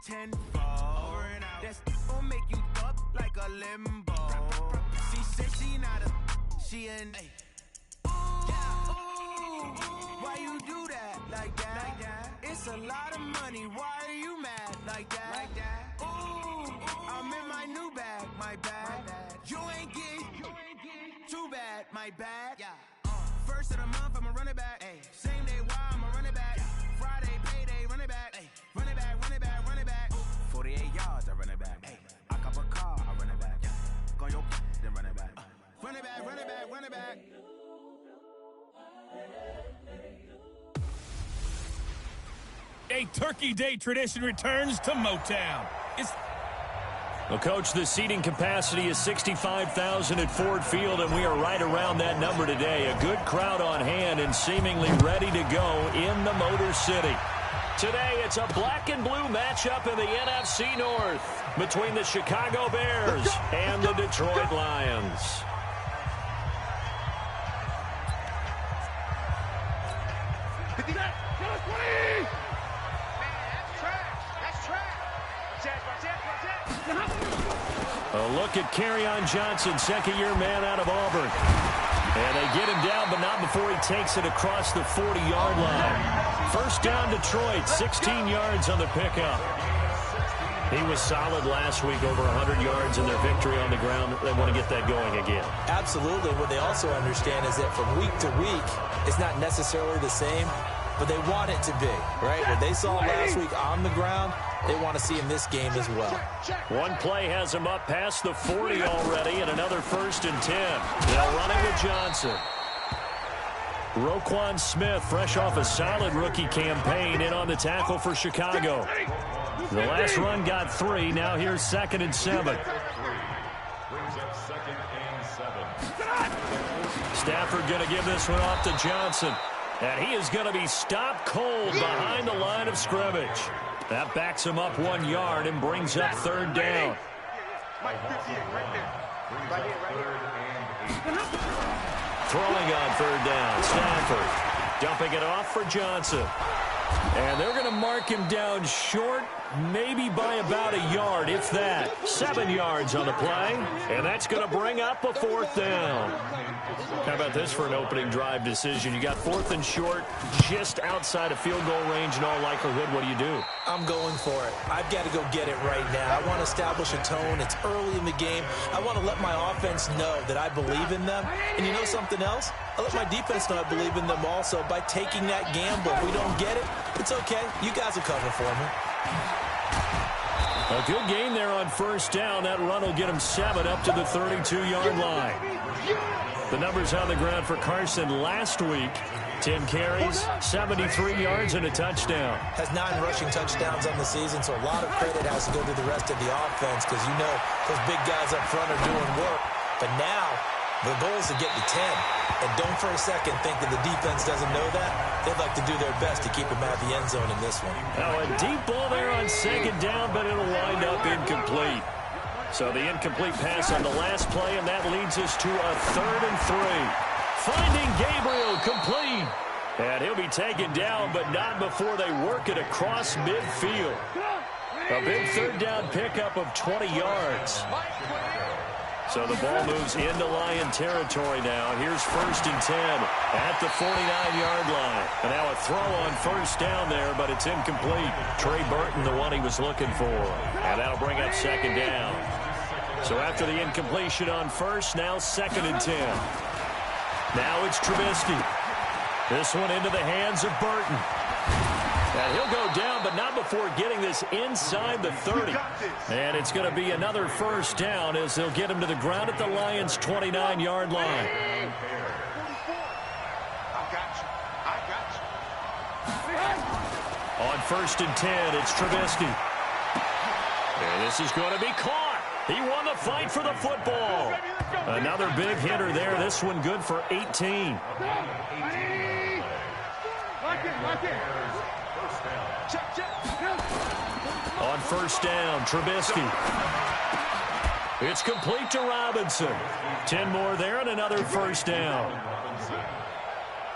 tenfold. That's gon' make you up like a limbo. She said she not a, she an. Why you do that like that? It's a lot of money. Why are you mad like that? Ooh, I'm in my new bag, my bad. You ain't get too bad, my bad. First of the month, I'ma run it back. Same day, why I'ma run it back. Friday, payday, run it back. Run it back, run it back, run it back. 48 yards, I run it back. I cop a car, I run it back. Go your then run it back. Run it back, run it back, run it back. A Turkey Day tradition returns to Motown. Well, Coach, the seating capacity is 65,000 at Ford Field, and we are right around that number today. A good crowd on hand and seemingly ready to go in the Motor City. Today, it's a black and blue matchup in the NFC North between the Chicago Bears and the Detroit Lions. A look at Kerryon Johnson, second-year man out of Auburn. And they get him down, but not before he takes it across the 40-yard line. First down, Detroit, 16 yards on the pickup. He was solid last week, over 100 yards in their victory on the ground. They want to get that going again. Absolutely. What they also understand is that from week to week, it's not necessarily the same, but they want it to be, right? What they saw last week on the ground, they want to see in this game as well. One play has him up past the 40 already, and another 1st and 10. They'll run it with Johnson. Roquan Smith, fresh off a solid rookie campaign, in on the tackle for Chicago. The last run got 3. Now here's 2nd and 7. Stafford going to give this one off to Johnson. And he is going to be stopped cold behind the line of scrimmage. That backs him up 1 yard and brings up 3rd down. Throwing on 3rd down, Stafford. Dumping it off for Johnson. And they're going to mark him down short, maybe by about a yard, if that. 7 yards on the play, and that's going to bring up a 4th down. How about this for an opening drive decision? You got 4th and short, just outside of field goal range in all likelihood. What do? I'm going for it. I've got to go get it right now. I want to establish a tone. It's early in the game. I want to let my offense know that I believe in them. And you know something else? I let my defense know I believe in them also by taking that gamble. If we don't get it, it's okay. You guys will cover for me. A good game there on 1st down. That run will get him 7 up to the 32-yard line. The numbers on the ground for Carson last week. 10 carries, 73 yards, and a touchdown. Has 9 rushing touchdowns on the season, so a lot of credit has to go to the rest of the offense because you know those big guys up front are doing work. But now the goal is to get to 10. And don't for a second think that the defense doesn't know that. They'd like to do their best to keep him out of the end zone in this one. Now a deep ball there on 2nd down, but it'll wind up incomplete. So the incomplete pass on the last play, and that leads us to a 3rd and 3. Finding Gabriel complete. And he'll be taken down, but not before they work it across midfield. A big 3rd down pickup of 20 yards. So the ball moves into Lion territory now. Here's 1st and 10 at the 49-yard line. And now a throw on 1st down there, but it's incomplete. Trey Burton, the one he was looking for. And that'll bring up 2nd down. So after the incompletion on 1st, now 2nd and 10. Now it's Trubisky. This one into the hands of Burton. And he'll go down, but not before getting this inside the 30. And it's going to be another 1st down as they'll get him to the ground at the Lions' 29-yard line. On 1st and 10, it's Trubisky. And this is going to be caught. He won the fight for the football. Another big hitter there. This one good for 18. On 1st down, Trubisky. It's complete to Robinson. 10 more there and another 1st down.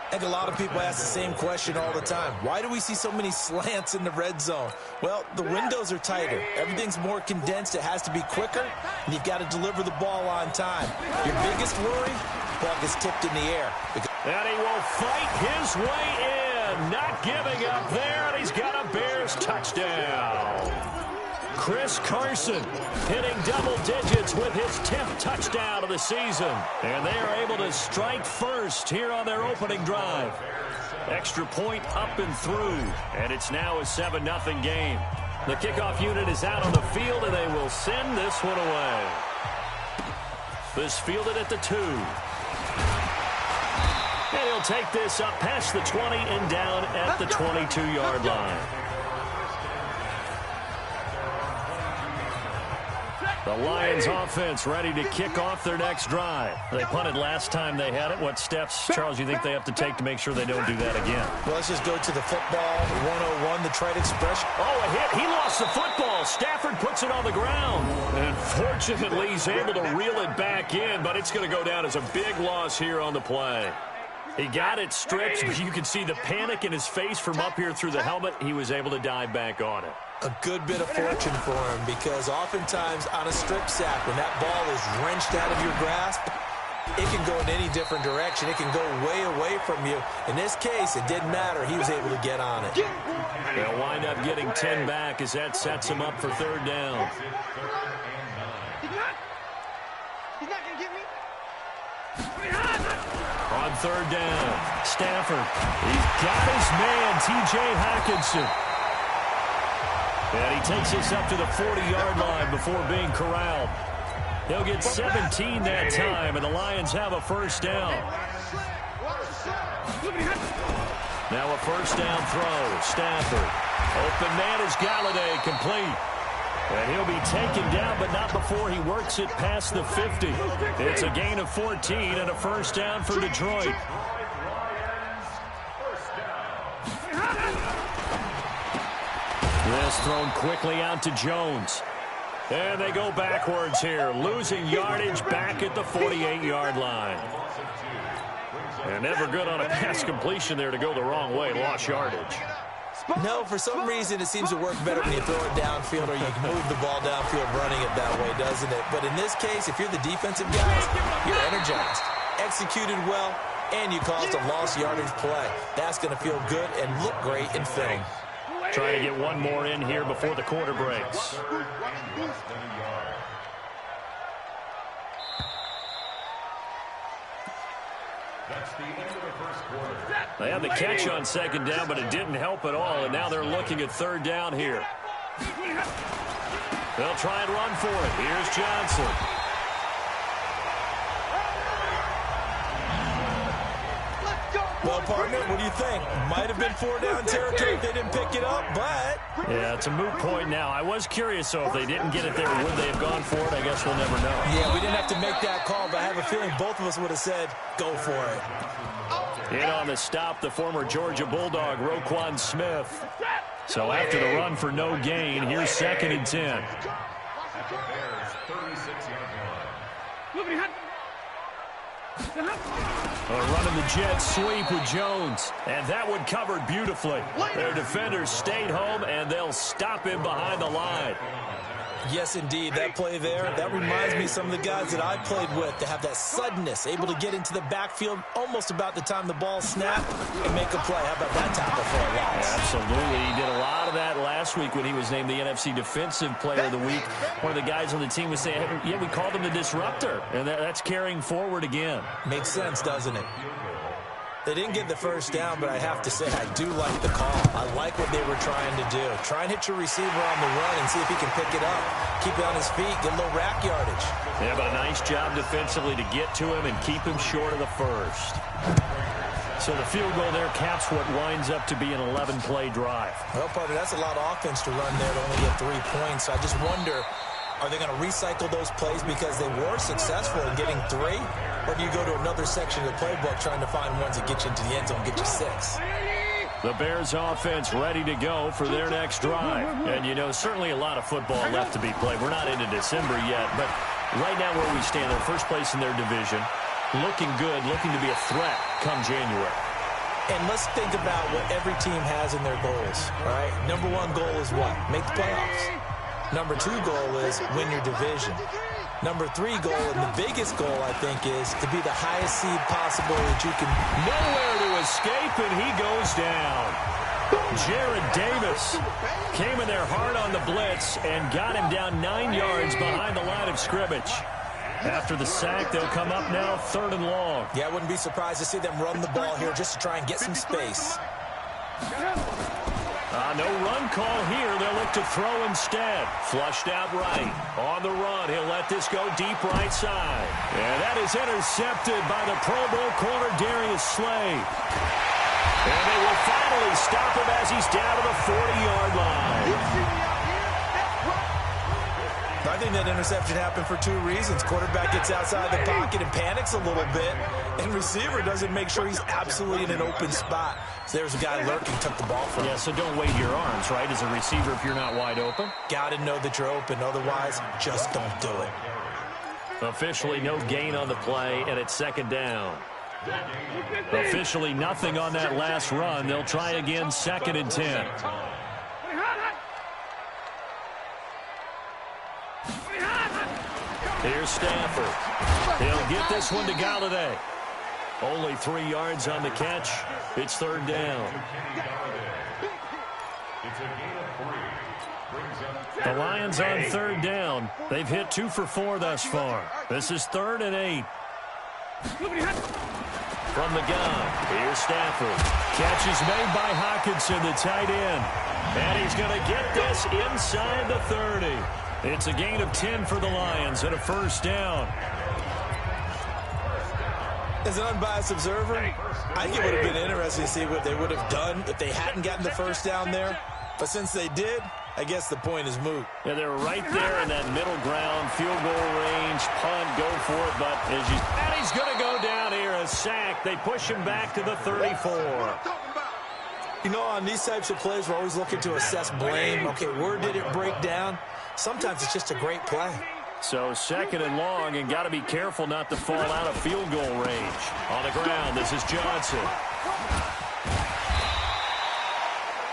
I think a lot of people ask the same question all the time. Why do we see so many slants in the red zone? Well, the windows are tighter. Everything's more condensed. It has to be quicker, and you've got to deliver the ball on time. Your biggest worry, ball gets tipped in the air. And he will fight his way in. Not giving up there, and he's got a Bears touchdown. Chris Carson hitting double digits with his 10th touchdown of the season. And they are able to strike first here on their opening drive. Extra point up and through. And it's now a 7-0 game. The kickoff unit is out on the field, and they will send this one away. This fielded at the 2. And he'll take this up past the 20 and down at the 22-yard line. The Lions offense ready to kick off their next drive. They punted last time they had it. What steps, Charles, you think they have to take to make sure they don't do that again? Well, let's just go to the football 101, the trite expression. Oh, a hit. He lost the football. Stafford puts it on the ground. And fortunately, he's able to reel it back in, but it's going to go down as a big loss here on the play. He got it stripped, but you can see the panic in his face from up here through the helmet. He was able to dive back on it. A good bit of fortune for him, because oftentimes on a strip sack, when that ball is wrenched out of your grasp, it can go in any different direction. It can go way away from you. In this case, it didn't matter. He was able to get on it. They'll wind up getting 10 back as that sets him up for third down. He's not going to get me. On third down, Stafford. He's got his man, T.J. Hockenson. And he takes us up to the 40-yard line before being corralled. He'll get 17 that time, and the Lions have a first down. Now a first down throw. Stafford. Open man is Galladay, complete. And he'll be taken down, but not before he works it past the 50. It's a gain of 14 and a first down for Detroit. This thrown quickly out to Jones. And they go backwards here, losing yardage back at the 48-yard line. And never good on a pass completion there to go the wrong way, lost yardage. No, for some reason it seems to work better when you throw it downfield, or you can move the ball downfield running it that way, doesn't it? But in this case, if you're the defensive guys, you're energized, executed well, and you caused a lost yardage play. That's going to feel good and look great in film. Trying to get one more in here before the quarter breaks. They had the catch on second down, but it didn't help at all, and now they're looking at third down here. They'll try and run for it. Here's Johnson. Well, partner, what do you think? Might have been 4-down territory if they didn't pick it up, but... Yeah, it's a moot point now. I was curious, so if they didn't get it there, would they have gone for it? I guess we'll never know. Yeah, we didn't have to make that call, but I have a feeling both of us would have said, go for it. In on the stop, the former Georgia Bulldog, Roquan Smith. So after the run for no gain, here's 2nd and 10. Running the jet sweep with Jones. And that one covered beautifully. Their defenders stayed home, and they'll stop him behind the line. Yes, indeed. That play there, that reminds me of some of the guys that I played with to have that suddenness, able to get into the backfield almost about the time the ball snapped and make a play. How about that tackle for a loss? Yeah, absolutely. He did a lot of that last week when he was named the NFC Defensive Player of the Week. One of the guys on the team was saying, yeah, we called him the disruptor, and that's carrying forward again. Makes sense, doesn't it? They didn't get the first down, but I have to say, I do like the call. I like what they were trying to do. Try and hit your receiver on the run and see if he can pick it up. Keep it on his feet, get a little rack yardage. Yeah, but a nice job defensively to get to him and keep him short of the first. So the field goal there caps what winds up to be an 11-play drive. Well, partner, that's a lot of offense to run there to only get 3 points. I just wonder, are they going to recycle those plays because they were successful in getting 3? Or do you go to another section of the playbook trying to find ones that get you into the end zone and get you 6? The Bears offense ready to go for their next drive. And, you know, certainly a lot of football left to be played. We're not into December yet, but right now where we stand, they're first place in their division. Looking good, looking to be a threat come January. And let's think about what every team has in their goals, right? Number one goal is what? Make the playoffs. Number two goal is win your division. Number three goal, and the biggest goal, I think, is to be the highest seed possible that you can. Nowhere to escape, and he goes down. Jared Davis came in there hard on the blitz and got him down 9 yards behind the line of scrimmage. After the sack, they'll come up now 3rd and long. Yeah, I wouldn't be surprised to see them run the ball here just to try and get some space. No run call here. They'll look to throw instead. Flushed out right. On the run, he'll let this go deep right side. And that is intercepted by the Pro Bowl corner, Darius Slay. And they will finally stop him as he's down to the 40-yard line. I think that interception happened for 2 reasons. Quarterback gets outside the pocket and panics a little bit, and receiver doesn't make sure he's absolutely in an open spot. So there's a guy lurking, took the ball from him. Yeah, so don't wave your arms, right, as a receiver if you're not wide open. Got to know that you're open. Otherwise, just don't do it. Officially no gain on the play, and it's 2nd down. Officially nothing on that last run. They'll try again, 2nd and 10. Here's Stafford. He'll get this one to Galladay. Only 3 yards on the catch. It's 3rd down. The Lions on 3rd down. They've hit 2 for 4 thus far. This is 3rd and 8. From the gun, here's Stafford. Catch is made by Hockenson, the tight end. And he's going to get this inside the 30. It's a gain of 10 for the Lions and a 1st down. As an unbiased observer, I think it would have been interesting to see what they would have done if they hadn't gotten the 1st down there. But since they did, I guess the point is moot. Yeah, they were right there in that middle ground, field goal range, punt, go for it. But and he's going to go down here, a sack. They push him back to the 34. You know, on these types of plays, we're always looking to assess blame. Okay, where did it break down? Sometimes it's just a great play. So 2nd and long, and got to be careful not to fall out of field goal range. On the ground, this is Johnson.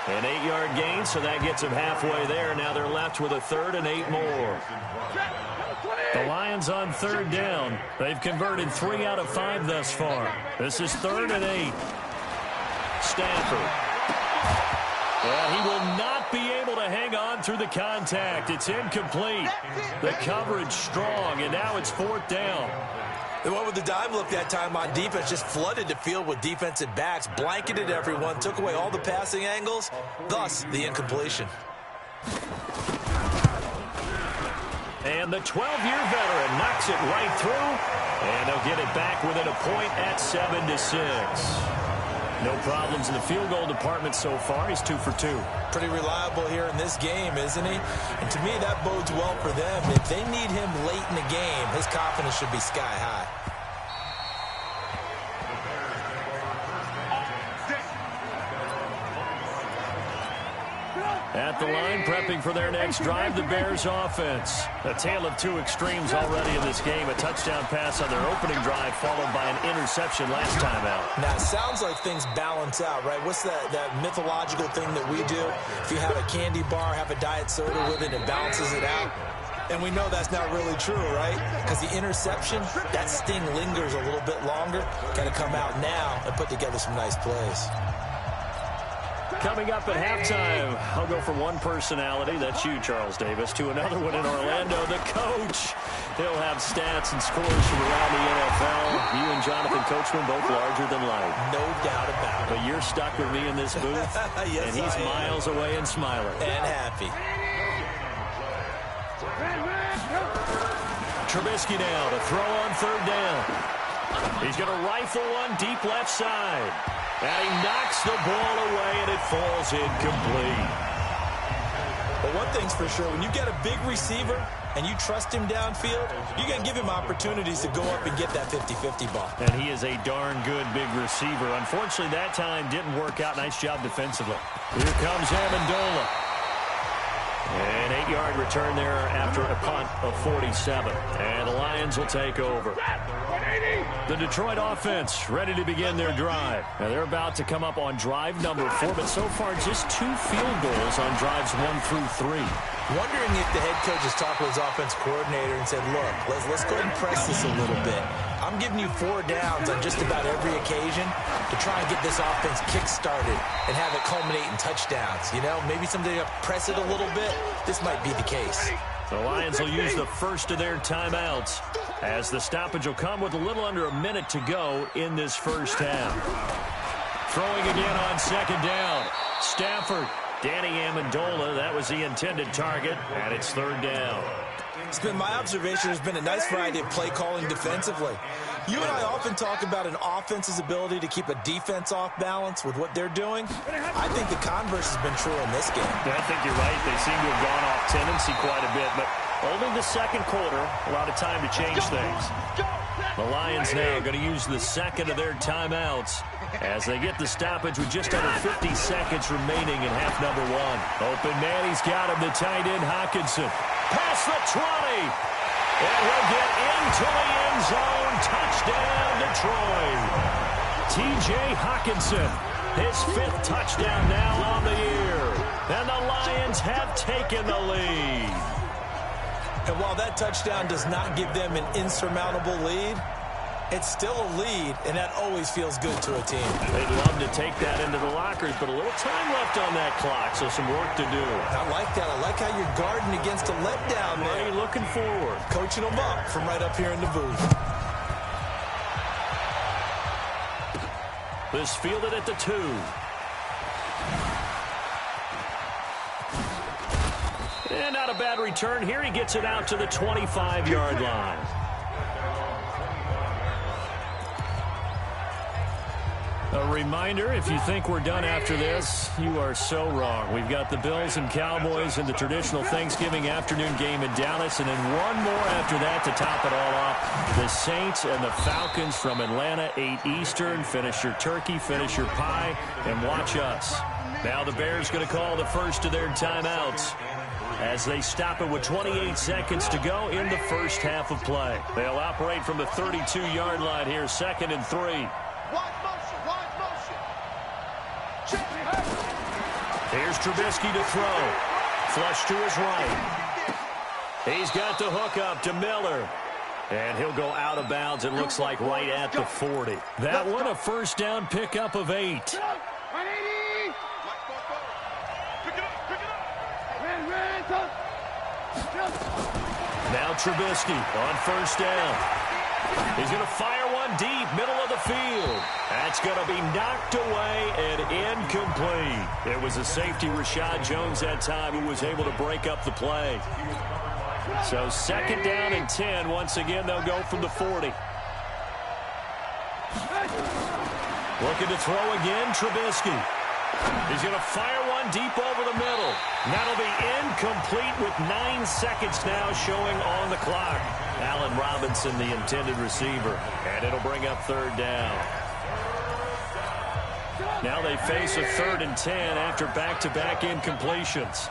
An 8-yard gain, so that gets them halfway there. Now they're left with a 3rd and 8 more. The Lions on 3rd down. They've converted 3 out of 5 thus far. This is 3rd and 8. Stafford. Well, he will not be able to hang on through the contact. It's incomplete. The coverage strong, and now it's 4th down. They went with the dime look that time on defense, just flooded the field with defensive backs, blanketed everyone, took away all the passing angles, thus the incompletion. And the 12-year veteran knocks it right through, and they'll get it back within a point at 7-6. No problems in the field goal department so far. He's 2 for 2. Pretty reliable here in this game, isn't he? And to me, that bodes well for them. If they need him late in the game, his confidence should be sky high. At the line, prepping for their next drive, the Bears offense. A tale of 2 extremes already in this game. A touchdown pass on their opening drive, followed by an interception last time out. Now, it sounds like things balance out, right? What's that mythological thing that we do? If you have a candy bar, have a diet soda with it, it balances it out. And we know that's not really true, right? Because the interception, that sting lingers a little bit longer. Got to come out now and put together some nice plays. Coming up at halftime, I'll go from one personality, that's you, Charles Davis, to another one in Orlando, the coach. He'll have stats and scores from around the NFL. You and Jonathan Coachman both larger than life. No doubt about it. But you're stuck with me in this booth, yes, and he's miles away and smiling. And happy. Trubisky now to throw on 3rd down. He's going to rifle one deep left side. And he knocks the ball away, and it falls incomplete. But one thing's for sure, when you get a big receiver and you trust him downfield, you got to give him opportunities to go up and get that 50-50 ball. And he is a darn good big receiver. Unfortunately, that time didn't work out. Nice job defensively. Here comes Amendola. And 8-yard return there after a punt of 47. And the Lions will take over. The Detroit offense ready to begin their drive. Now they're about to come up on drive number 4, but so far just 2 field goals on drives 1 through 3. Wondering if the head coach has talked with his offense coordinator and said, look, let's go ahead and press this a little bit. I'm giving you 4 downs on just about every occasion to try and get this offense kick-started and have it culminate in touchdowns. You know, maybe someday to press it a little bit. This might be the case. The Lions will use the first of their timeouts as the stoppage will come with a little under a minute to go in this first half. Throwing again on second down. Stafford. Danny Amendola, that was the intended target, and it's third down. It's been my observation there's been a nice variety of play calling defensively. You and I often talk about an offense's ability to keep a defense off balance with what they're doing. I think the converse has been true in this game. I think you're right. They seem to have gone off tendency quite a bit, but only the second quarter, a lot of time to change things. The Lions now going to use the second of their timeouts as they get the stoppage with just under 50 seconds remaining in half number 1. Open man, he's got him, the tight end Hockenson. Past the 20. And he'll get into the end zone. Touchdown, Detroit. T.J. Hockenson, his 5th touchdown now on the year. And the Lions have taken the lead. And while that touchdown does not give them an insurmountable lead, it's still a lead, and that always feels good to a team. They'd love to take that into the lockers, but a little time left on that clock, so some work to do. I like that. I like how you're guarding against a letdown there. Right, looking forward. Coaching them up from right up here in the booth. This fielded at the 2. And not a bad return here. He gets it out to the 25-yard line. A reminder, if you think we're done after this, you are so wrong. We've got the Bills and Cowboys in the traditional Thanksgiving afternoon game in Dallas, and then one more after that to top it all off. The Saints and the Falcons from Atlanta, 8 Eastern. Finish your turkey, finish your pie, and watch us. Now the Bears going to call the first of their timeouts as they stop it with 28 seconds to go in the first half of play. They'll operate from the 32-yard line here, 2nd and 3. Here's Trubisky to throw. Flush to his right. He's got the hook up to Miller. And he'll go out of bounds, it looks like right at the 40. That one a first down pickup of 8. Now Trubisky on first down. He's going to fire one deep, middle of the field. That's going to be knocked away and incomplete. It was a safety, Rashad Jones, that time, who was able to break up the play. So 2nd down and 10. Once again, they'll go from the 40. Looking to throw again, Trubisky. He's going to fire one deep over the middle. That'll be incomplete with 9 seconds now showing on the clock. Allen Robinson, the intended receiver. And it'll bring up 3rd down. Now they face a 3rd and 10 after back-to-back incompletions.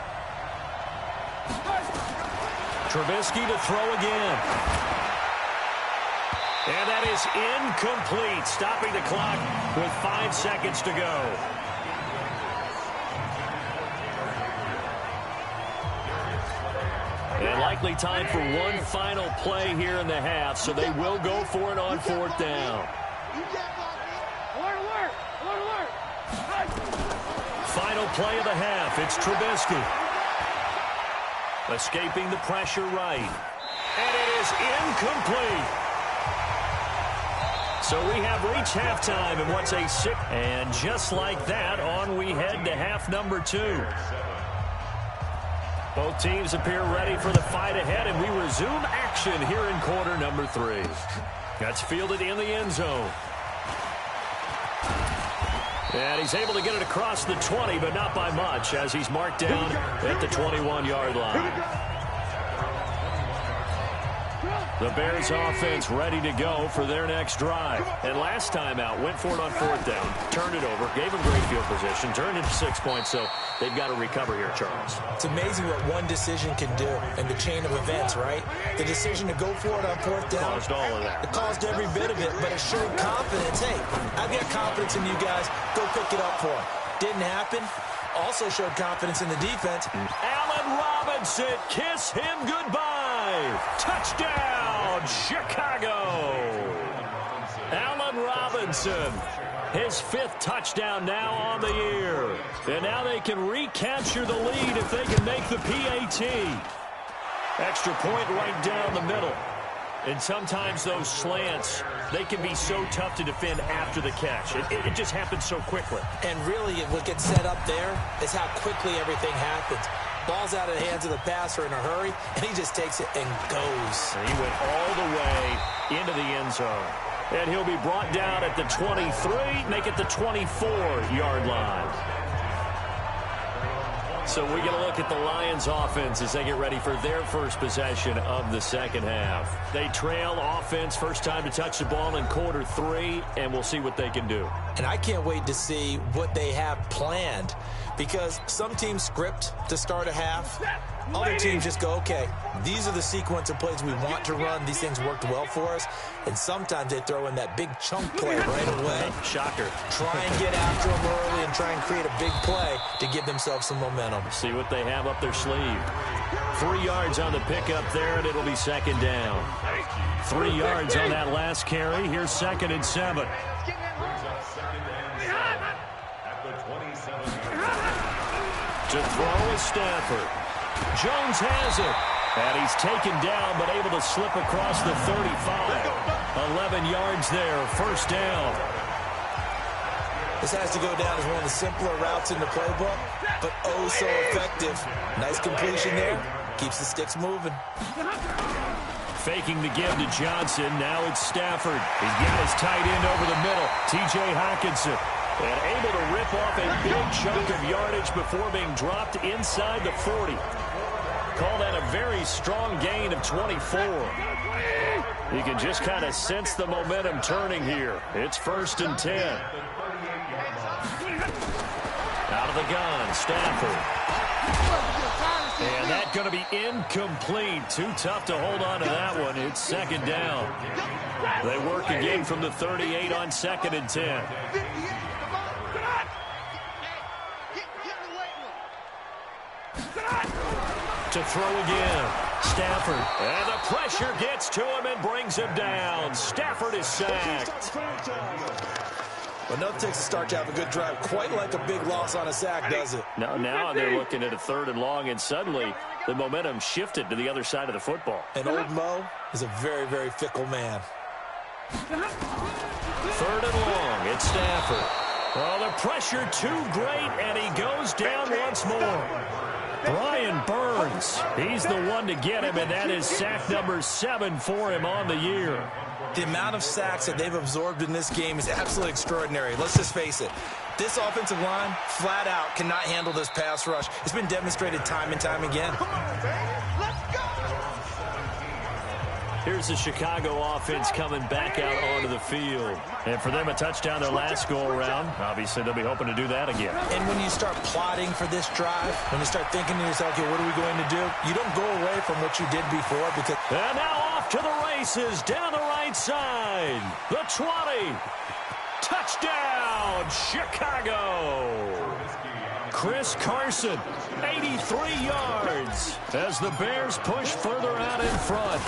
Trubisky to throw again. And that is incomplete, stopping the clock with 5 seconds to go. And likely time for one final play here in the half, so they will go for it on 4th down. Final play of the half, it's Trubisky. Escaping the pressure right. And it is incomplete. So we have reached halftime in what's a 6. And just like that, on we head to half number 2. Both teams appear ready for the fight ahead, and we resume action here in quarter number 3. That's fielded in the end zone. And he's able to get it across the 20, but not by much, as he's marked down at the 21-yard line. The Bears offense ready to go for their next drive. And last time out, went for it on 4th down, turned it over, gave them great field position, turned into 6 points, so they've got to recover here, Charles. It's amazing what one decision can do in the chain of events, right? The decision to go for it on 4th down. Caused all of that. It caused every bit of it, but it showed confidence. Hey, I've got confidence in you guys. Go pick it up for them. Didn't happen. Also showed confidence in the defense. Allen Robinson, kiss him goodbye. Touchdown, Chicago. Allen Robinson, his 5th touchdown now on the year. And now they can recapture the lead if they can make the PAT. Extra point right down the middle. And sometimes those slants, they can be so tough to defend after the catch. It just happens so quickly. And really, what gets set up there is how quickly everything happens. Ball's out of the hands of the passer in a hurry, and he just takes it and goes. And he went all the way into the end zone. And he'll be brought down at the 23, make it the 24-yard line. So we get a look at the Lions offense as they get ready for their first possession of the second half. They trail offense, first time to touch the ball in quarter 3, and we'll see what they can do. And I can't wait to see what they have planned, because some teams script to start a half. Other teams just go, okay, these are the sequence of plays we want to run. These things worked well for us. And sometimes they throw in that big chunk play right away. Shocker. Try and get after them early and try and create a big play to give themselves some momentum. See what they have up their sleeve. 3 yards on the pickup there, and it'll be second down. 3 yards on that last carry. Here's 2nd and 7. To throw is Stafford. Jones has it. And he's taken down, but able to slip across the 35. 11 yards there, first down. This has to go down as one of the simpler routes in the playbook, but oh so effective. Nice completion there. Keeps the sticks moving. Faking the give to Johnson. Now it's Stafford. He's got his tight end over the middle. T.J. Hockenson. And able to rip off a big chunk of yardage before being dropped inside the 40. Call that a very strong gain of 24. You can just kind of sense the momentum turning here. It's 1st and 10. Out of the gun, Stafford. And that's going to be incomplete. Too tough to hold on to that one. It's second down. They work again from the 38 on 2nd and 10. To throw again. Stafford. And the pressure gets to him and brings him down. Stafford is sacked. Enough takes a start to have a good drive. Quite like a big loss on a sack, does it? Now they're looking at a 3rd and long, and suddenly the momentum shifted to the other side of the football. And old Mo is a very, very fickle man. 3rd and long. It's Stafford. Oh, the pressure too great, and he goes down once more. Brian Burns, he's the one to get him, and that is sack number 7 for him on the year. The amount of sacks that they've absorbed in this game is absolutely extraordinary. Let's just face it. This offensive line, flat out, cannot handle this pass rush. It's been demonstrated time and time again. Come on, man. Let's go! Here's the Chicago offense coming back out onto the field. And for them, a touchdown their last go-around. Obviously, they'll be hoping to do that again. And when you start plotting for this drive, when you start thinking to yourself, okay, what are we going to do? You don't go away from what you did before because... And now off to the races down the right side. The 20. Touchdown, Chicago. Chris Carson, 83 yards as the Bears push further out in front.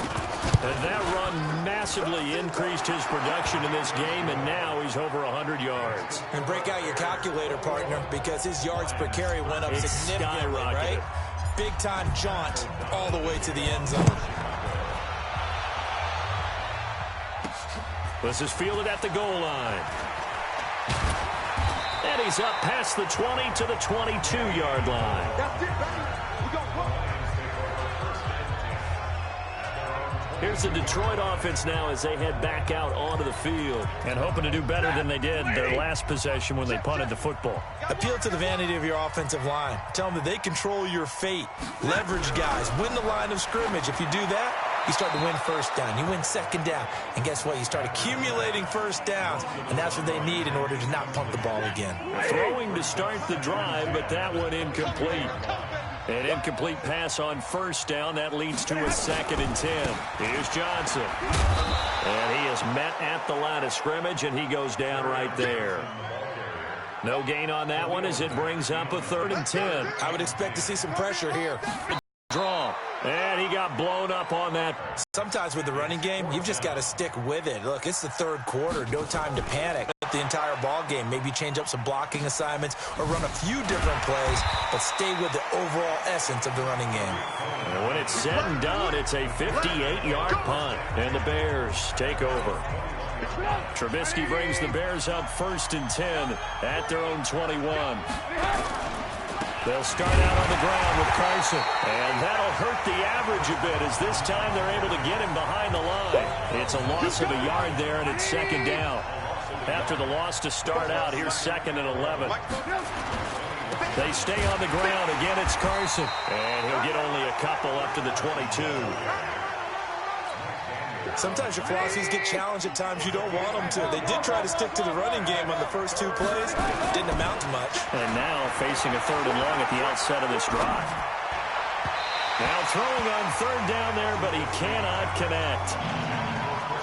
And that run massively increased his production in this game, and now he's over 100 yards. And break out your calculator, partner, because his yards per carry went up significantly, right? Big-time jaunt all the way to the end zone. This is fielded at the goal line. And he's up past the 20 to the 22-yard line. That's it, baby. We gonna Here's the Detroit offense now as they head back out onto the field. And hoping to do better than they did their last possession when they punted the football. Appeal to the vanity of your offensive line. Tell them that they control your fate. Leverage guys. Win the line of scrimmage. If you do that, you start to win first down. You win second down. And guess what? You start accumulating first downs. And that's what they need in order to not punt the ball again. Throwing to start the drive, but that one incomplete. An incomplete pass on first down. That leads to a 2nd and 10. Here's Johnson. And he is met at the line of scrimmage, and he goes down right there. No gain on that one as it brings up a 3rd and 10. I would expect to see some pressure here. Draw. And he got blown up on that. Sometimes with the running game, you've just got to stick with it. Look, it's the 3rd quarter. No time to panic. The entire ball game. Maybe change up some blocking assignments or run a few different plays, but stay with the overall essence of the running game. And when it's said and done, it's a 58-yard punt, and the Bears take over. Trubisky brings the Bears up 1st and 10 at their own 21. They'll start out on the ground with Carson, and that'll hurt the average a bit as this time they're able to get him behind the line. It's a loss of a yard there, and it's 2nd down. After the loss to start out, here's 2nd and 11. They stay on the ground. Again, it's Carson, and he'll get only a couple up to the 22. Sometimes your philosophies get challenged at times you don't want them to. They did try to stick to the running game on the first 2 plays. Didn't amount to much. And now facing a 3rd and long at the outset of this drive. Now throwing on 3rd down there, but he cannot connect.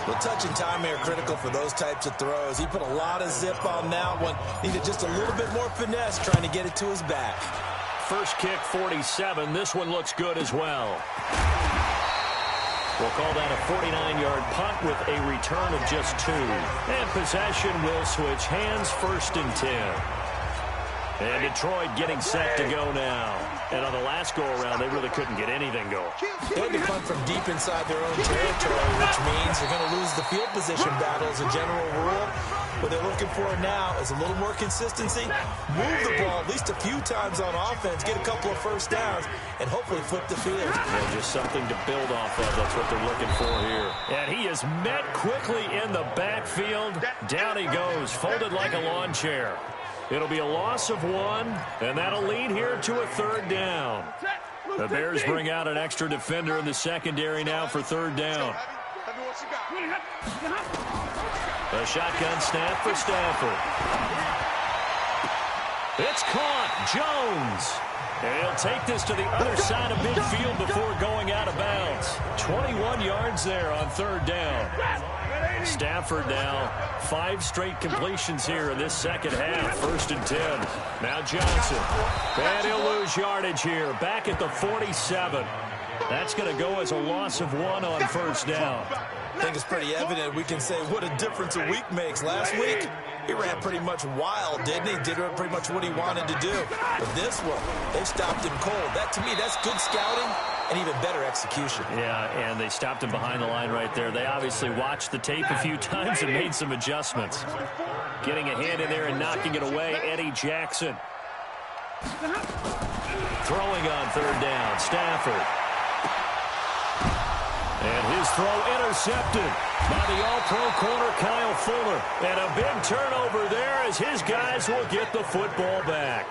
Well, touch and time are critical for those types of throws. He put a lot of zip on that one. Needed just a little bit more finesse trying to get it to his back. First kick, 47. This one looks good as well. We'll call that a 49-yard punt with a return of just 2. And possession will switch hands, 1st and 10. And Detroit getting set to go now. And on the last go-around, they really couldn't get anything going. They had to punt from deep inside their own territory, which means they're going to lose the field position battle as a general rule. What they're looking for now is a little more consistency, move the ball at least a few times on offense, get a couple of first downs, and hopefully flip the field. Yeah, just something to build off of. That's what they're looking for here. And he is met quickly in the backfield. Down he goes, folded like a lawn chair. It'll be a loss of 1, and that'll lead here to a 3rd down. The Bears bring out an extra defender in the secondary now for 3rd down. A shotgun snap for Stafford. It's caught. Jones. And he'll take this to the other side of midfield before going out of bounds. 21 yards there on 3rd down. Stafford now 5 straight completions here in this second half. 1st and 10. Now Johnson. And he'll lose yardage here. Back at the 47. That's going to go as a loss of 1 on 1st down. I think it's pretty evident. We can say what a difference a week makes. Last week, he ran pretty much wild, didn't he? Did pretty much what he wanted to do. But this one, they stopped him cold. That, to me, that's good scouting and even better execution. Yeah, and they stopped him behind the line right there. They obviously watched the tape a few times and made some adjustments. Getting a hand in there and knocking it away, Eddie Jackson. Throwing on 3rd down, Stafford. And his throw intercepted by the all-pro corner, Kyle Fuller. And a big turnover there as his guys will get the football back.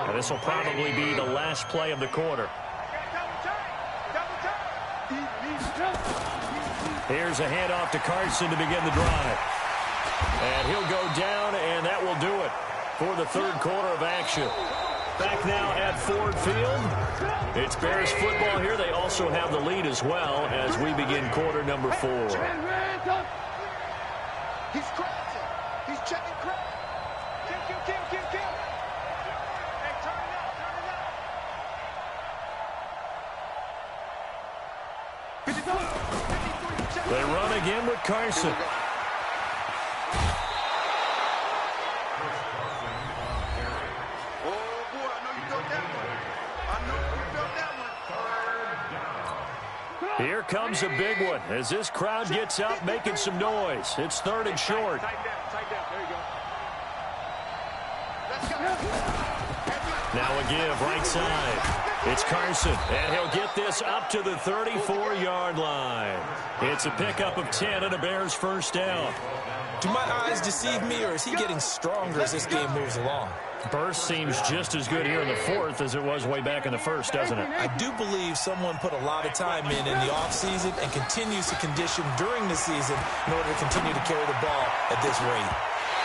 And this will probably be the last play of the quarter. Here's a handoff to Carson to begin the drive. And he'll go down, and that will do it for the 3rd quarter of action. Back now at Ford Field. It's Bears football here. They also have the lead as well as we begin quarter number 4. He's crossing. He's checking cross. Kill. Hey, turn it up. They run again with Carson. Here comes a big one as this crowd gets up making some noise. It's 3rd and short. Tight down. There you go. Let's go. Now Now a give right side. It's Carson, and he'll get this up to the 34-yard line. It's a pickup of 10 and a Bears first down. Do my eyes deceive me, or is he getting stronger as this game moves along? Burst seems just as good here in the fourth as it was way back in the first, doesn't it? I do believe someone put a lot of time in the offseason and continues to condition during the season in order to continue to carry the ball at this rate.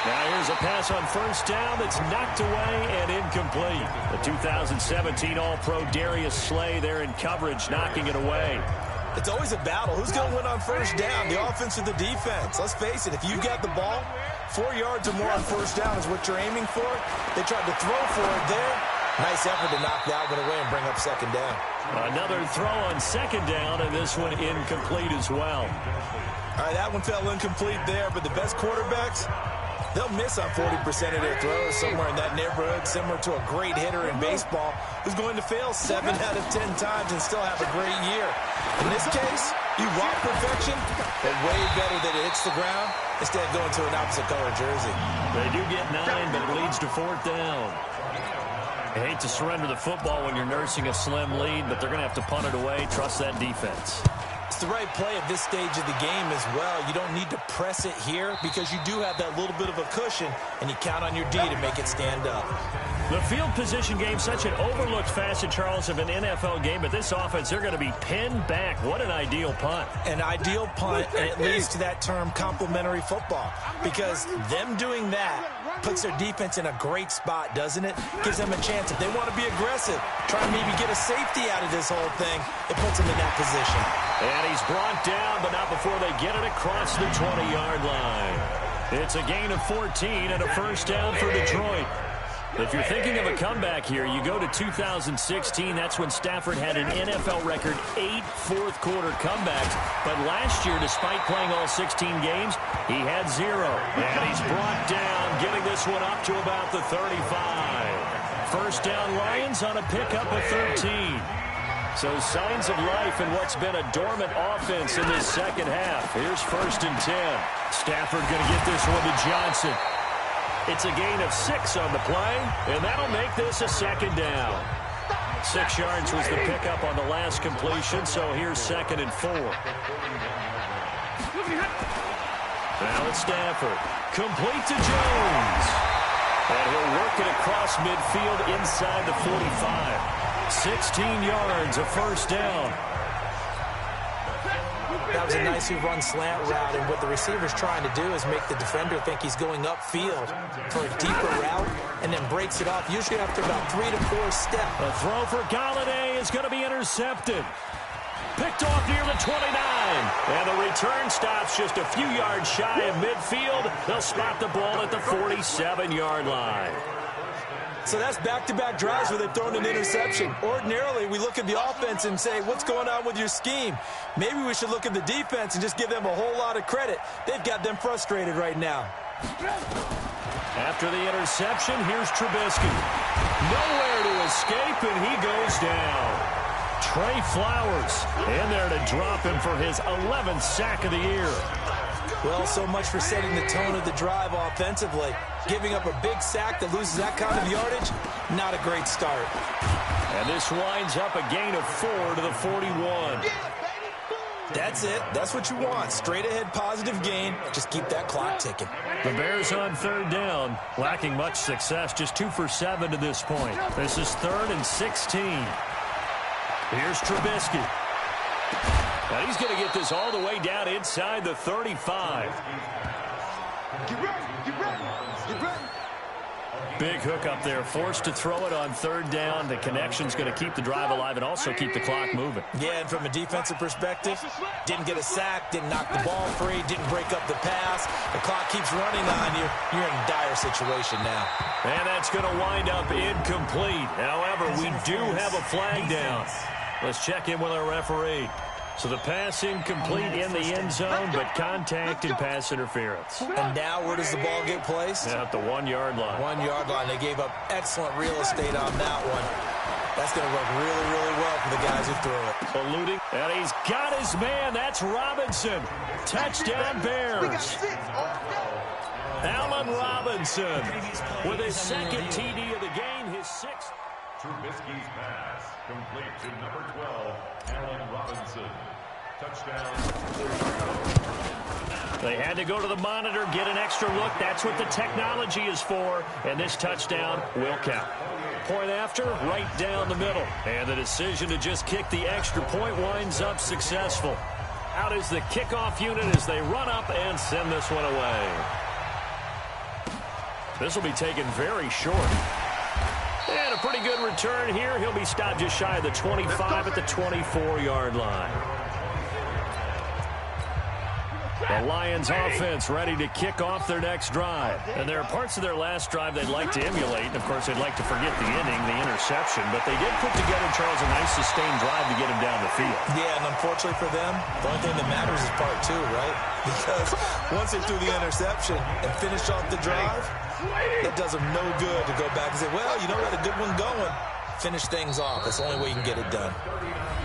Now here's a pass on first down that's knocked away and incomplete. The 2017 All-Pro Darius Slay there in coverage, knocking it away. It's always a battle. Who's going to win on first down, the offense or the defense? Let's face it, if you've got the ball, 4 yards or more on first down is what you're aiming for. They tried to throw for it there. Nice effort to knock that one away and bring up second down. Another throw on second down, and this one incomplete as well. All right, that one fell incomplete there, but the best quarterbacks, they'll miss on 40% of their throws, somewhere in that neighborhood, similar to a great hitter in baseball who's going to fail 7 out of 10 times and still have a great year. In this case, you want perfection, but way better that it hits the ground instead of going to an opposite color jersey. They do get 9, but it leads to fourth down. I hate to surrender the football when you're nursing a slim lead, but they're going to have to punt it away. Trust that defense. It's the right play at this stage of the game as well. You don't need to press it here because you do have that little bit of a cushion, and you count on your D to make it stand up. The field position game, such an overlooked facet, Charles, of an NFL game, but this offense, they're going to be pinned back. What an ideal punt. An ideal punt, and it leads to that term complementary football, because them doing that puts their defense in a great spot, doesn't it? Gives them a chance. If they want to be aggressive, try and maybe get a safety out of this whole thing, it puts them in that position. And he's brought down, but not before they get it across the 20-yard line. It's a gain of 14 and a first down for Detroit. If you're thinking of a comeback here, you go to 2016. That's when Stafford had an NFL record 8 fourth-quarter comebacks. But last year, despite playing all 16 games, he had 0. And he's brought down, getting this one up to about the 35. First down Lions on a pickup of 13. So signs of life in what's been a dormant offense in this second half. Here's first and 10. Stafford going to get this one to Johnson. It's a gain of 6 on the play, and that'll make this a second down. 6 yards was the pickup on the last completion, so here's second and 4. Now it's Stafford. Complete to Jones. And he'll work it across midfield inside the 45. 16 yards, a first down. That was a nicely run slant route, and what the receiver's trying to do is make the defender think he's going upfield for a deeper route and then breaks it off, usually after about 3 to 4 steps. A throw for Galladay is going to be intercepted. Picked off near the 29. And the return stops just a few yards shy of midfield. They'll spot the ball at the 47-yard line. So that's back-to-back drives where they've thrown an interception. Ordinarily, we look at the offense and say, what's going on with your scheme? Maybe we should look at the defense and just give them a whole lot of credit. They've got them frustrated right now. After the interception, here's Trubisky. Nowhere to escape, and he goes down. Trey Flowers in there to drop him for his 11th sack of the year. Well, so much for setting the tone of the drive offensively. Giving up a big sack that loses that kind of yardage, not a great start. And this winds up a gain of 4 to the 41. That's it. That's what you want. Straight ahead positive gain. Just keep that clock ticking. The Bears on third down, lacking much success, just 2 for 7 to this point. This is 3rd and 16. Here's Trubisky. Now he's going to get this all the way down inside the 35. Get ready, get ready, get ready. Big hook up there, forced to throw it on third down. The connection's going to keep the drive alive and also keep the clock moving. Yeah, and from a defensive perspective, didn't get a sack, didn't knock the ball free, didn't break up the pass. The clock keeps running on you. You're in a dire situation now. And that's going to wind up incomplete. However, we do have a flag down. Let's check in with our referee. So the pass incomplete in the end zone, but contact and pass interference. And now where does the ball get placed? At the 1-yard line. 1-yard line. They gave up excellent real estate on that one. That's going to work really, really well for the guys who threw it. Eluding. And he's got his man. That's Robinson. Touchdown Bears. Allen Robinson with his second TD of the game, his 6th. Trubisky's pass, complete to number 12, Allen Robinson. Touchdown. They had to go to the monitor, get an extra look. That's what the technology is for, and this touchdown will count. Point after, right down the middle. And the decision to just kick the extra point winds up successful. Out is the kickoff unit as they run up and send this one away. This will be taken very short. And a pretty good return here. He'll be stopped just shy of the 25 at the 24-yard line. The Lions offense ready to kick off their next drive. And there are parts of their last drive they'd like to emulate. And, of course, they'd like to forget the inning, the interception. But they did put together, Charles, a nice sustained drive to get him down the field. Yeah, and unfortunately for them, the only thing that matters is part two, right? Because once they threw the interception and finished off the drive, that does them no good to go back and say, well, you know, we had a good one going. Finish things off. That's the only way you can get it done.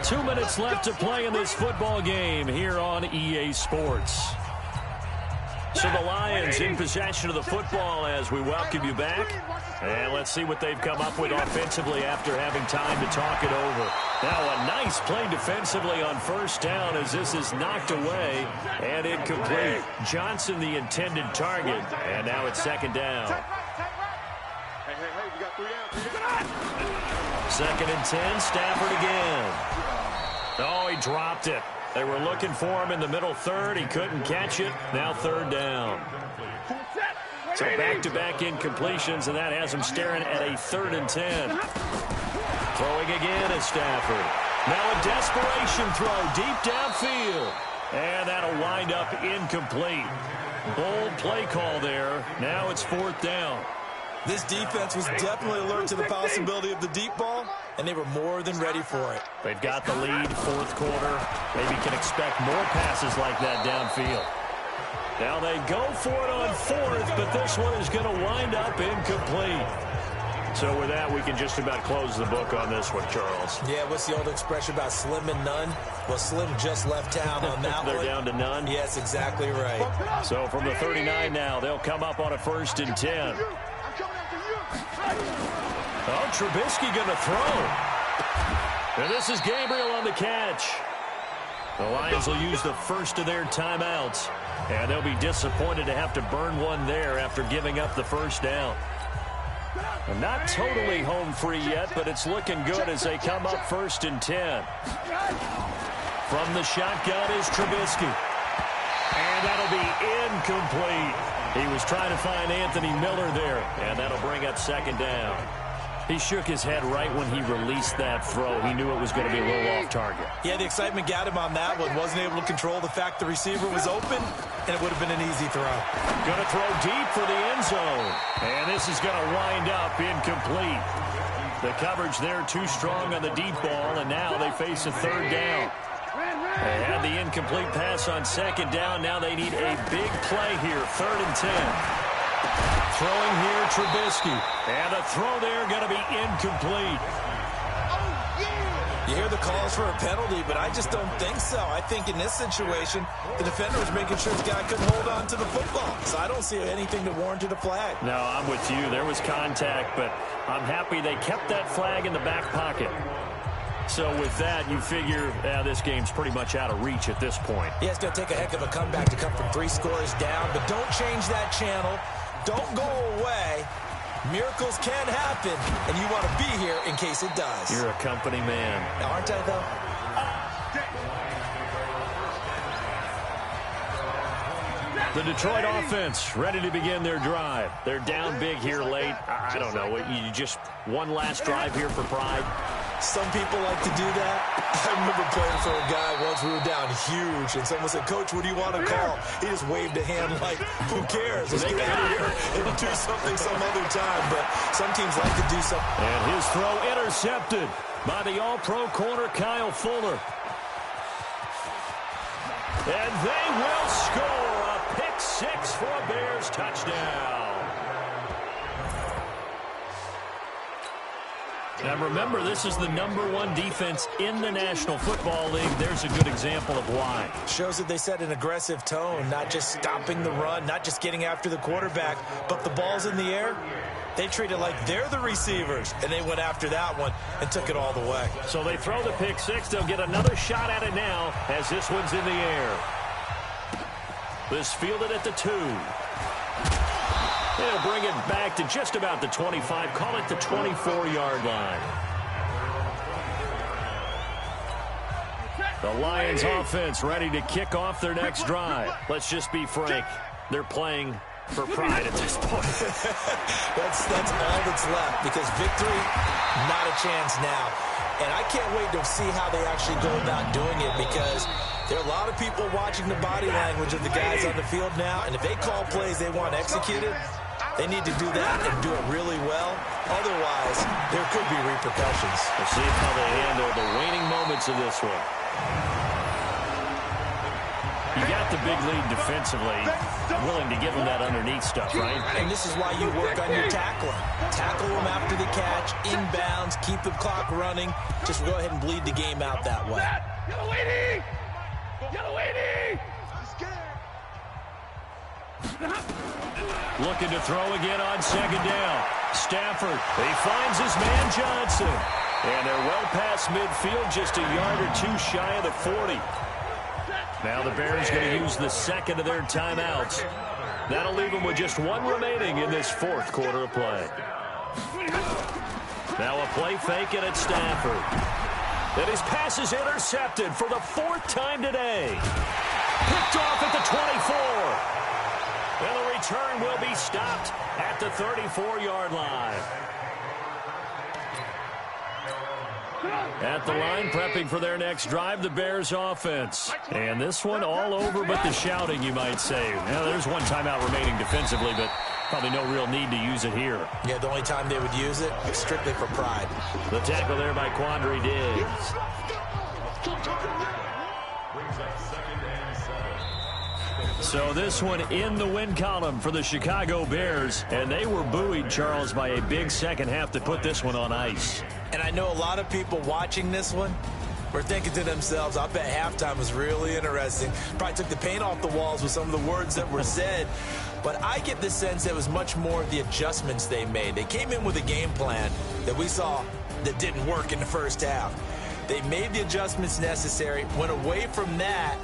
2 minutes left to play in this football game here on EA Sports. So the Lions in possession of the football as we welcome you back. And let's see what they've come up with offensively after having time to talk it over. Now a nice play defensively on first down as this is knocked away and incomplete. Johnson the intended target. And now it's second down. Hey, we got 3 out. 2nd and 10, Stafford again. Oh, he dropped it. They were looking for him in the middle third. He couldn't catch it. Now 3rd down. So back-to-back incompletions, and that has him staring at a 3rd and 10. Throwing again is Stafford. Now a desperation throw deep downfield. And that'll wind up incomplete. Bold play call there. Now it's 4th down. This defense was definitely alert to the possibility of the deep ball, and they were more than ready for it. They've got the lead, 4th quarter. Maybe can expect more passes like that downfield. Now they go for it on 4th, but this one is going to wind up incomplete. So with that, we can just about close the book on this one, Charles. Yeah, what's the old expression about slim and none? Well, Slim just left town on that They're one. down to none? Yes, exactly right. So from the 39 now, they'll come up on a 1st and 10. Oh, Trubisky going to throw. And this is Gabriel on the catch. The Lions will use the first of their timeouts. And they'll be disappointed to have to burn one there after giving up the first down. And not totally home free yet, but it's looking good as they come up 1st and 10. From the shotgun is Trubisky. And that'll be incomplete. He was trying to find Anthony Miller there, and that'll bring up 2nd down. He shook his head right when he released that throw. He knew it was going to be a little off target. Yeah, the excitement got him on that one. Wasn't able to control the fact the receiver was open, and it would have been an easy throw. Going to throw deep for the end zone. And this is going to wind up incomplete. The coverage there too strong on the deep ball, and now they face a 3rd down. They had the incomplete pass on 2nd down. Now they need a big play here, 3rd and 10. Throwing here, Trubisky. And a throw there going to be incomplete. You hear the calls for a penalty, but I just don't think so. I think in this situation, the defender was making sure the guy couldn't hold on to the football. So I don't see anything that warranted a flag. No, I'm with you. There was contact, but I'm happy they kept that flag in the back pocket. So with that, you figure this game's pretty much out of reach at this point. Yeah, it's going to take a heck of a comeback to come from 3 scores down, but don't change that channel. Don't go away. Miracles can happen, and you want to be here in case it does. You're a company man. Aren't I, though? The Detroit offense ready to begin their drive. They're down big here late. I don't know. You just one last drive here for pride? Some people like to do that. I remember playing for a guy once. We were down huge, and someone said, "Coach, what do you want to call?" He just waved a hand like, "Who cares? Let's get out of here and do something some other time." But some teams like to do something. And his throw intercepted by the All-Pro corner, Kyle Fuller. And they will score a pick-6 for a Bears touchdown. Now remember, this is the #1 defense in the National Football League. There's a good example of why. Shows that they set an aggressive tone, not just stopping the run, not just getting after the quarterback, but the ball's in the air. They treated like they're the receivers, and they went after that one and took it all the way. So they throw the pick six. They'll get another shot at it now as this one's in the air. This fielded at the 2. They'll bring it back to just about the 25. Call it the 24-yard line. The Lions offense ready to kick off their next drive. Let's just be frank. They're playing for pride at this point. that's all that's left, because victory, not a chance now. And I can't wait to see how they actually go about doing it, because there are a lot of people watching the body language of the guys on the field now, and if they call plays they want executed, they need to do that and do it really well. Otherwise, there could be repercussions. We'll see how they handle the waning moments of this one. You got the big lead defensively, willing to give them that underneath stuff, right? And this is why you work on your tackling. Tackle them after the catch, inbounds, keep the clock running. Just go ahead and bleed the game out that way. Looking to throw again on second down. Stafford, he finds his man Johnson. And they're well past midfield, just a yard or two shy of the 40. Now the Bears going to use the second of their timeouts. That'll leave them with just one remaining in this fourth quarter of play. Now a play fake, and it's Stafford. And his pass is intercepted for the 4th time today. Picked off at the 24. And the return will be stopped at the 34-yard line. At the line, prepping for their next drive, the Bears offense. And this one all over but the shouting, you might say. Now, there's one timeout remaining defensively, but probably no real need to use it here. Yeah, the only time they would use it is strictly for pride. The tackle there by Quandre Diggs. So this one in the win column for the Chicago Bears. And they were buoyed, Charles, by a big second half to put this one on ice. And I know a lot of people watching this one were thinking to themselves, I bet halftime was really interesting. Probably took the paint off the walls with some of the words that were said. But I get the sense that it was much more of the adjustments they made. They came in with a game plan that we saw that didn't work in the first half. They made the adjustments necessary, went away from that,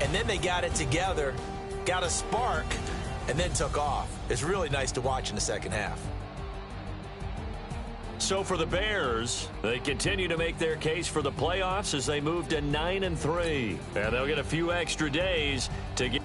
and then they got it together, got a spark, and then took off. It's really nice to watch in the second half. So for the Bears, they continue to make their case for the playoffs as they move to 9-3. And they'll get a few extra days to get.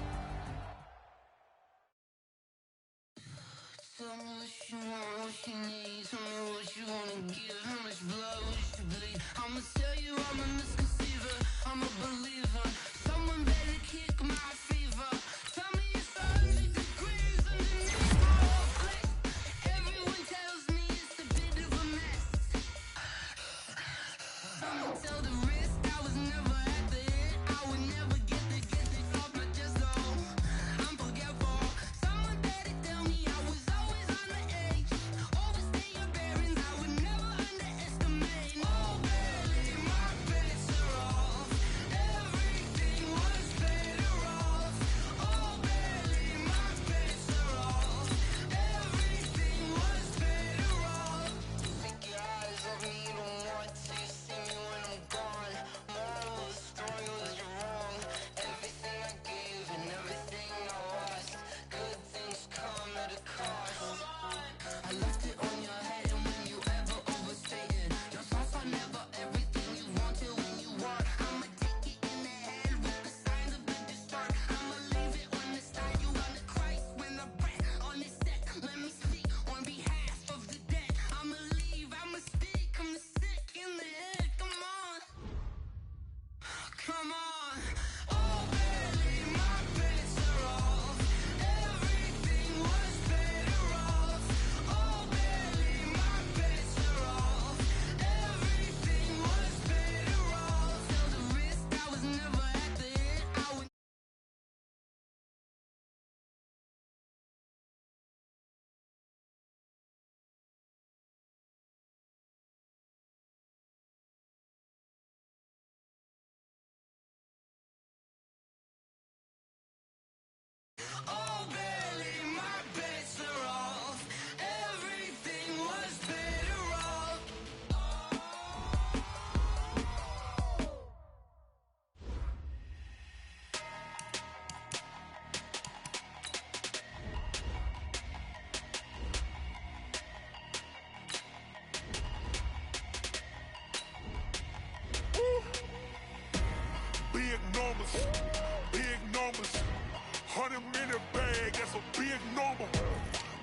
a big number.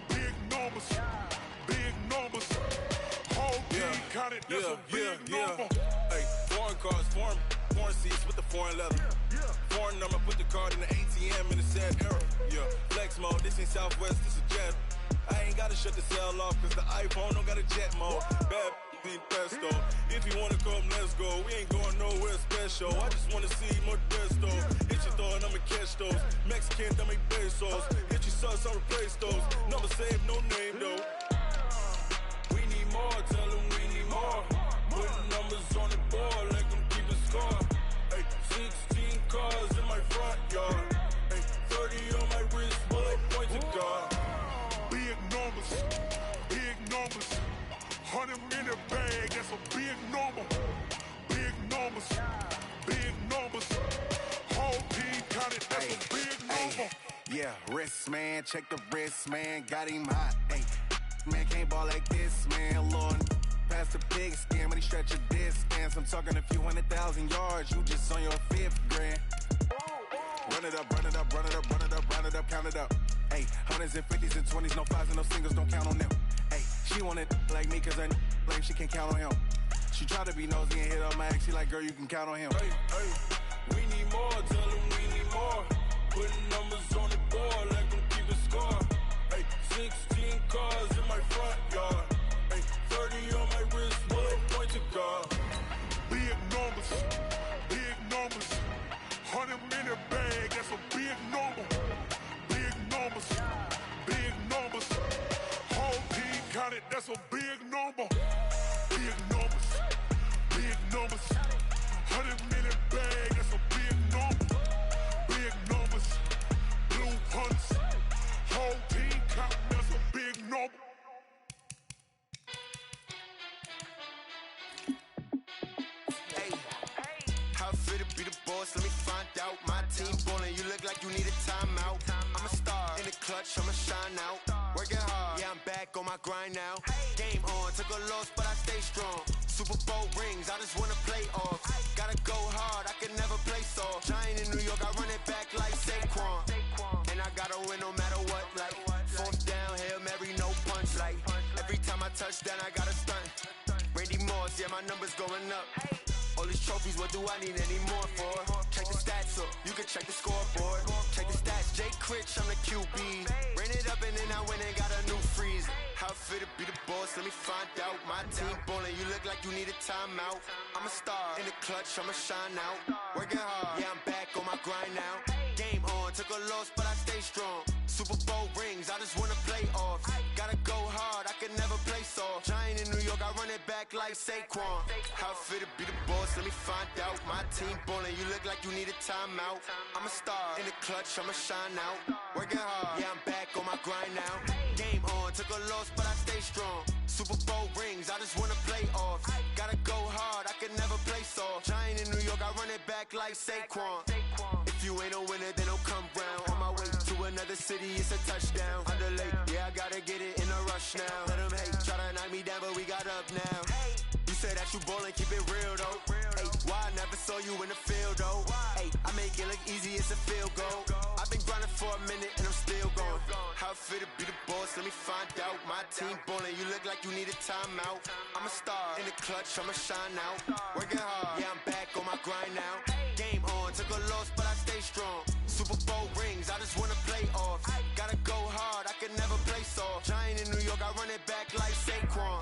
Big numbers. Big numbers. Whole team counted, that's a big number. Hey, foreign cars, foreign seats with the foreign leather. Foreign number, put the card in the ATM in the sad era. Yeah, flex mode, this ain't Southwest, this is Jet. I ain't gotta shut the cell off, cause the iPhone don't got a jet mode. Bad be pesto. If you wanna come, let's go. We ain't going nowhere special. I just wanna see more Desto. Hit your throw and I'ma catch those. Mexican, dame pesos. Hit your sus, I'll replace those. Number save, no name though. We need more, tell them we need more. Putting numbers on the board, let them keep a score. Hey, 16 cars in my front yard. Hey, 30 on my wrist, bullet point to God. Big numbers, big numbers. 100 in the bag, that's a big number. Big numbers, big numbers. Whole team counted, that's a big number. Yeah, wrist man, check the wrist man, got him hot. Ay, man can't ball like this, man. Lord, past the big scam when he stretch a distance. I'm talking a few 100,000 yards, you just on your 5th grand. Run it up, run it up, run it up, run it up, run it up, count it up. Hey, hundreds and 50s and 20s, no 5s and no singles, don't count on them. Hey, she wanted like me cause her like she can count on him. She tried to be nosy and hit up my ex, she like, girl, you can count on him. Hey, we need more, tell them we need more. Putting numbers on the board, let them keep a score. Hey, 16 cars in my front yard. Hey, 30 on my wrist, bullet point to God. Big numbers, big numbers. 100 in the bag, that's a big number. Big numbers, big numbers. Whole team counted, that's a big number. Big numbers, big numbers. 100 in the bag, that's a big number. Big numbers, blue hunts. Whole team counted, that's a big number. How fit to be the boss? Let me find out. My team ballin', you look like you need a timeout. I'm a star in the clutch, I'ma shine out. Working hard, yeah, I'm back on my grind now. Game on, took a loss, but I stay strong. Super Bowl rings, I just wanna play off. Gotta go hard, I can never play soft. Giant in New York, I run it back like Saquon. And I gotta win no matter what, like 4th down, Hail Mary, no punch. Like every time I touch down, I gotta stunt. Randy Moss, yeah, my numbers going up. All these trophies, what do I need any more for? Check the stats up, you can check the scoreboard. Check the stats, Jay Critch, I'm the QB. Ran it up and then I went and got a new freeze. How fit to be the boss, let me find out. My team ballin', you look like you need a timeout. I'm a star in the clutch, I'ma shine out. Working hard, yeah, I'm back on my grind now. Game on, took a loss, but I stay strong. Super Bowl rings, I just wanna play off. Gotta go hard, I can never play soft. Giant in New York, I run it back like Saquon. How fit to be the boss, let me find out. My team ballin', you look like you need a timeout. I'm a star in the clutch, I'ma shine out. Working hard, yeah, I'm back on my grind now. Game on, took a loss, but I stay strong. Super Bowl rings, I just wanna play off. Gotta go hard, I can never play soft. Giant in New York, I run it back like Saquon. If you ain't a winner, then don't come round. On my way to another city, it's a touchdown. Underlay, yeah, I gotta get it in a rush now. Let them hate, try to knock me down, but we got up now. You said that you ballin', keep it real though. Hey, why I never saw you in the field though? Hey, I make it look easy, it's a field goal. I've been grinding for a minute and I'm still going. How fit to be the boss, let me find out. My team ballin', you look like you need a timeout. I'm a star in the clutch, I'ma shine out. Working hard, yeah, I'm back on my grind now. Game on, took a loss, but I stay strong. Super Bowl rings, I just wanna play off. Gotta go hard, I can never play soft. Giant in New York, I run it back like Saquon.